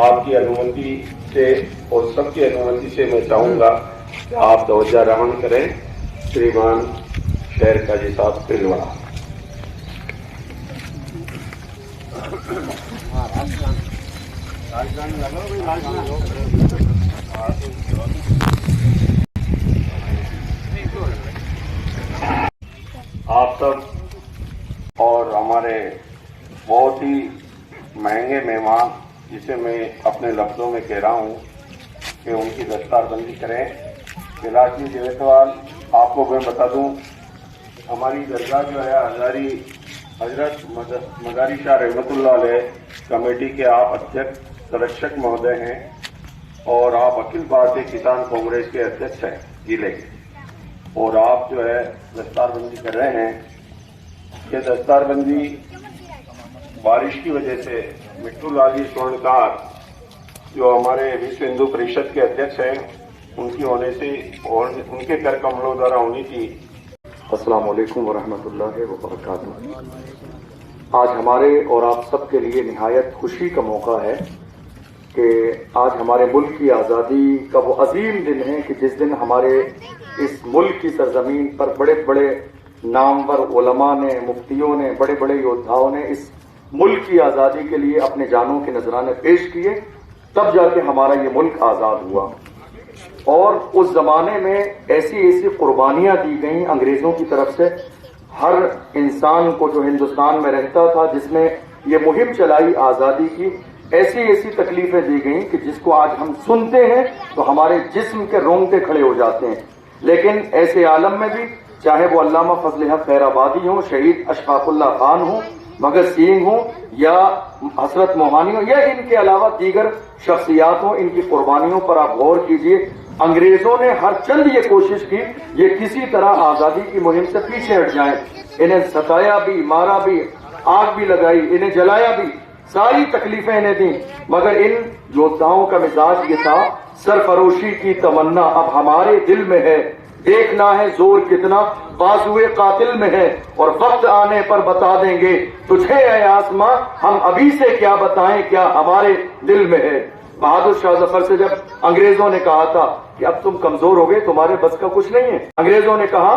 آپ کی अनुमति سے اور سب کی अनुमति سے میں چاہوں گا کہ آپ توجہ رہن کریں श्रीमान शहर काजी साहब पिलवाड़ा। आप सब और हमारे बहुत ही महंगे मेहमान, जिसे मैं अपने लफ्जों में कह रहा हूँ कि उनकी दस्तारबंदी करें। बिलासी जयसवाल, आपको मैं बता दूं, हमारी दरगाह जो है हजारी हजरत मदारी शाह रहमतुल्लाह अलैह कमेटी के आप अध्यक्ष संरक्षक महोदय हैं और आप अखिल भारतीय किसान कांग्रेस के अध्यक्ष हैं जिले के, और आप जो है दस्तारबंदी कर रहे हैं। ये दस्तारबंदी बारिश की वजह से मिट्टू लाल जी स्वर्णकार जो हमारे विश्व हिंदू परिषद के अध्यक्ष हैं उनकी होने से और उनके कर कमलों द्वारा होनी थी। अस्सलाम वालेकुम वरहमतुल्लाहि वबरकातुहू। आज हमारे और आप सबके लिए निहायत खुशी का मौका है कि आज हमारे मुल्क की आज़ादी का वो अजीम दिन है कि जिस दिन हमारे इस मुल्क की सरजमीन पर बड़े बड़े नामवर उलमा ने, मुफ्तियों ने, बड़े बड़े योद्धाओं ने इस मुल्क की आज़ादी के लिए अपने जानों के नजराने पेश किए, तब जाके हमारा ये मुल्क आज़ाद हुआ। और उस जमाने में ऐसी ऐसी कुर्बानियां दी गई अंग्रेजों की तरफ से हर इंसान को जो हिंदुस्तान में रहता था, जिसमें ये मुहिम चलाई आज़ादी की, ऐसी ऐसी तकलीफें दी गई कि जिसको आज हम सुनते हैं तो हमारे जिस्म के रोंगटे खड़े हो जाते हैं। लेकिन ऐसे आलम में भी, चाहे वो अल्लामा फजल हक खैराबादी हो, शहीद अशफाकुल्ला खान हो, भगत सिंह हो या हसरत मोहानी हो या इनके अलावा दीगर शख्सियात हो, इनकी कुर्बानियों पर आप गौर कीजिए। अंग्रेजों ने हर चंद ये कोशिश की ये किसी तरह आजादी की मुहिम से पीछे हट जाएं। इन्हें सताया भी, मारा भी, आग भी लगाई, इन्हें जलाया भी, सारी तकलीफें इन्हें दी, मगर इन योद्धाओं का मिजाज ये था, सरफरोशी की तमन्ना अब हमारे दिल में है, देखना है जोर कितना बाजुए कातिल में है, और वक्त आने पर बता देंगे तुझे ऐ आसमां, हम अभी से क्या बताएं क्या हमारे दिल में है। बहादुर शाह जफर से जब अंग्रेजों ने कहा था कि अब तुम कमजोर हो गए, तुम्हारे बस का कुछ नहीं है, अंग्रेजों ने कहा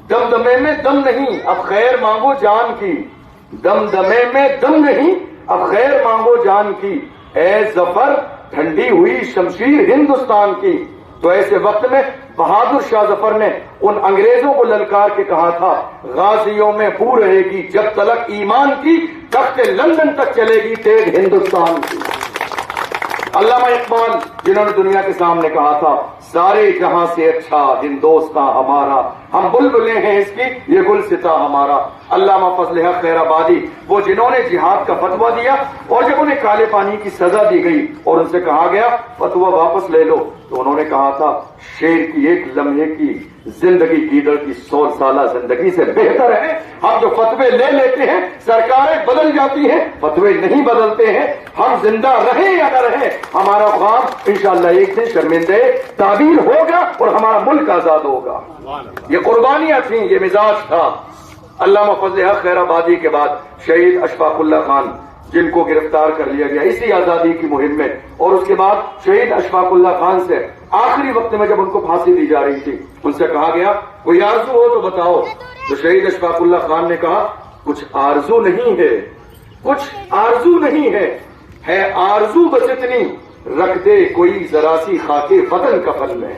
दमदमे में दम नहीं अब खैर मांगो जान की, दमदमे में दम नहीं अब खैर मांगो जान की, ए जफर ठंडी हुई शमशीर हिंदुस्तान की। तो ऐसे वक्त में बहादुर शाह जफर ने उन अंग्रेजों को ललकार के कहा था, गाजियों में बू रहेगी जब तलक ईमान की, तख्ते लंदन तक चलेगी तेज हिंदुस्तान की। अल्लामा इकबाल, जिन्होंने दुनिया के सामने कहा था, सारे जहां से अच्छा हिंदुस्तान हमारा, हम बुलबुलें हैं इसकी ये गुलसिता हमारा। अल्लामा फजल हक खैराबादी, वो जिन्होंने जिहाद का फतवा दिया और जब उन्हें काले पानी की सजा दी गई और उनसे कहा गया फतवा वापस ले लो, तो उन्होंने कहा था शेर की एक लम्हे की जिंदगी गीदड़ की 100 साला जिंदगी से बेहतर है। हम जो फतवे ले लेते हैं, सरकारें बदल जाती हैं, फतवे नहीं बदलते हैं। हम जिंदा रहे या न रहे, हमारा ख्वाब इंशाअल्लाह एक दिन शर्मिंदे ताबीर होगा और हमारा मुल्क आजाद होगा। ये कुर्बानियां थी, ये मिजाज था। अल्लामा फजल हक खैराबादी के बाद शहीद अशफाकुल्ला खान, जिनको गिरफ्तार कर लिया गया इसी आजादी की मुहिम में, और उसके बाद शहीद अशफाकुल्ला खान से आखिरी वक्त में जब उनको फांसी दी जा रही थी, उनसे कहा गया कोई आरजू हो तो बताओ। तो शहीद अशफाकुल्ला खान ने कहा कुछ आरजू नहीं है, कुछ आरजू नहीं है आरजू बस इतनी, रख दे कोई जरा सी खाके वतन कफन में।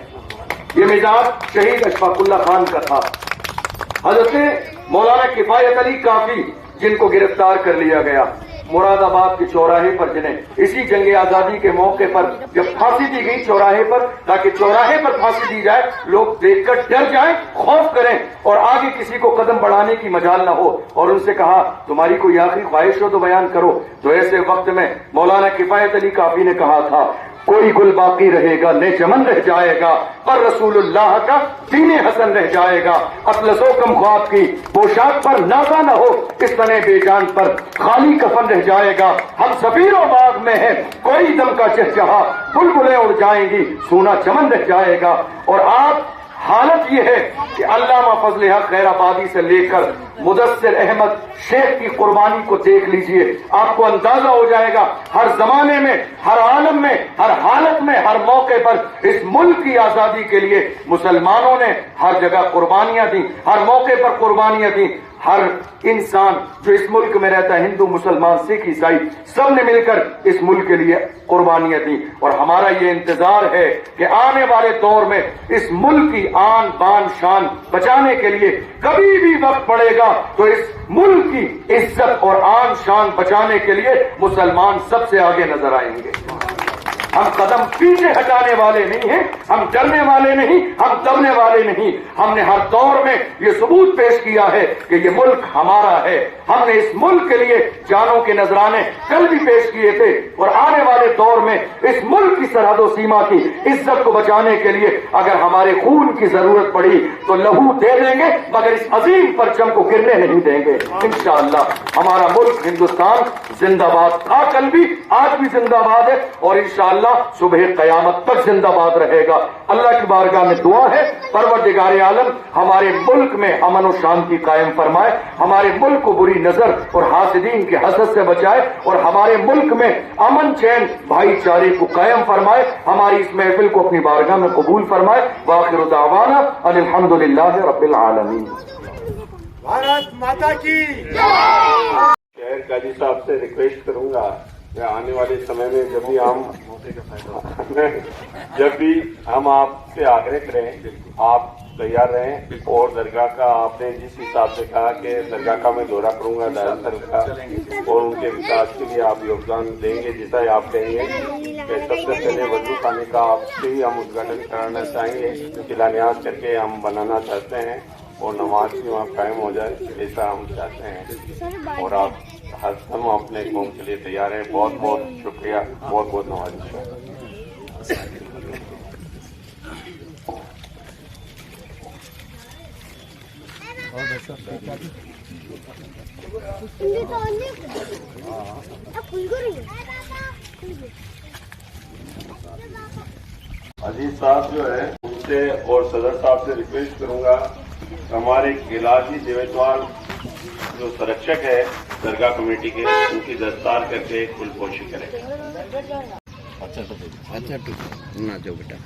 ये मिजाज शहीद अशफाकुल्ला खान का था। हजरत मौलाना किफायत अली काफी, जिनको गिरफ्तार कर लिया गया मुरादाबाद के चौराहे पर, जिन्हें इसी जंग आजादी के मौके पर जब फांसी दी गई चौराहे पर, ताकि चौराहे पर फांसी दी जाए, लोग देखकर डर जाएं, खौफ करें और आगे किसी को कदम बढ़ाने की मजाल न हो, और उनसे कहा तुम्हारी कोई आखिरी ख्वाहिश हो तो बयान करो। तो ऐसे वक्त में मौलाना किफायत अली काफी ने कहा था कोई गुल बाकी रहेगा ने चमन रह जाएगा, पर रसूलुल्लाह का दीने हसन रह जाएगा। अतलसो कम ख्वाब की पोशाक पर नाजा न हो, इस तने बेजान पर खाली कफन रह जाएगा। हम सफीरों बाग में है कोई दम का चहचहा, बुलबुलें उड़ जाएंगी सूना चमन रह जाएगा। और आप حالت یہ ہے کہ علامہ فضل حق خیر آبادی سے لے کر مدثر احمد شیخ کی قربانی کو دیکھ لیجئے، آپ کو اندازہ ہو جائے گا ہر زمانے میں، ہر عالم میں، ہر حالت میں، ہر موقع پر اس ملک کی آزادی کے لیے مسلمانوں نے ہر جگہ قربانیاں دیں، ہر موقع پر قربانیاں دیں۔ ہر انسان جو اس ملک میں رہتا ہے، ہندو، مسلمان، سکھ، عیسائی، سب نے مل کر اس ملک کے لیے قربانیاں دی، اور ہمارا یہ انتظار ہے کہ آنے والے دور میں اس ملک کی آن بان شان بچانے کے لیے کبھی بھی وقت پڑے گا تو اس ملک کی عزت اور آن شان بچانے کے لیے مسلمان سب سے آگے نظر آئیں گے۔ ہم قدم پیچھے ہٹانے والے نہیں ہیں، ہم ڈرنے والے نہیں، ہم دبنے والے نہیں۔ ہم نے ہر دور میں یہ ثبوت پیش کیا ہے کہ یہ ملک ہمارا ہے۔ ہم نے اس ملک کے لیے جانوں کے نذرانے کل بھی پیش کیے تھے، اور آنے والے دور میں اس ملک کی سرحد و سیما کی عزت کو بچانے کے لیے اگر ہمارے خون کی ضرورت پڑی تو لہو دے دیں گے، مگر اس عظیم پرچم کو گرنے نہیں دیں گے انشاءاللہ۔ ہمارا ملک ہندوستان زندہ باد تھا، کل بھی، آج بھی زندہ باد ہے، اور انشاءاللہ صبح قیامت تک زندہ باد رہے گا۔ اللہ کی بارگاہ میں دعا ہے پروردگار عالم ہمارے ملک میں امن و شانتی قائم فرمائے، ہمارے ملک کو بری نظر اور حاسدین کے حسد سے بچائے، اور ہمارے ملک میں امن چین بھائی چارے کو قائم فرمائے، ہماری اس محفل کو اپنی بارگاہ میں قبول فرمائے۔ وآخر دعوانا ان الحمدللہ رب العالمین۔ بھارت ماتا کی شہر قاضی صاحب سے ریکویسٹ کروں گا کہ آنے والے سمے میں جب بھی ہم آپ سے آگرہ کریں، آپ تیار رہیں، اور درگاہ کا آپ نے جس حساب سے کہا کہ درگاہ کا میں دورہ کروں گا دایال کا، اور ان کے وکاس کے لیے آپ یوگدان دیں گے جیسا آپ کہیں گے کہ سب سے پہلے وضو خانے کا آپ سے ہی ہم ادگھاٹن کرانا چاہیں گے، قلعہ نیاز کر کے ہم بنانا چاہتے ہیں، اور نماز بھی وہاں قائم ہو جائے ایسا ہم چاہتے ہیں، اور آپ ہر دم اپنے قوم کے لیے تیار ہیں۔ بہت بہت شکریہ، بہت بہت نوازش۔ عزیز صاحب جو ہے ان سے اور صدر صاحب سے ریکویسٹ کروں گا ہمارے گلاجی دیوتوال جو سرکشک ہے درگاہ کمیٹی کے، ان کی دستار کر کے کل پوشی کریں۔ اچھا بیٹا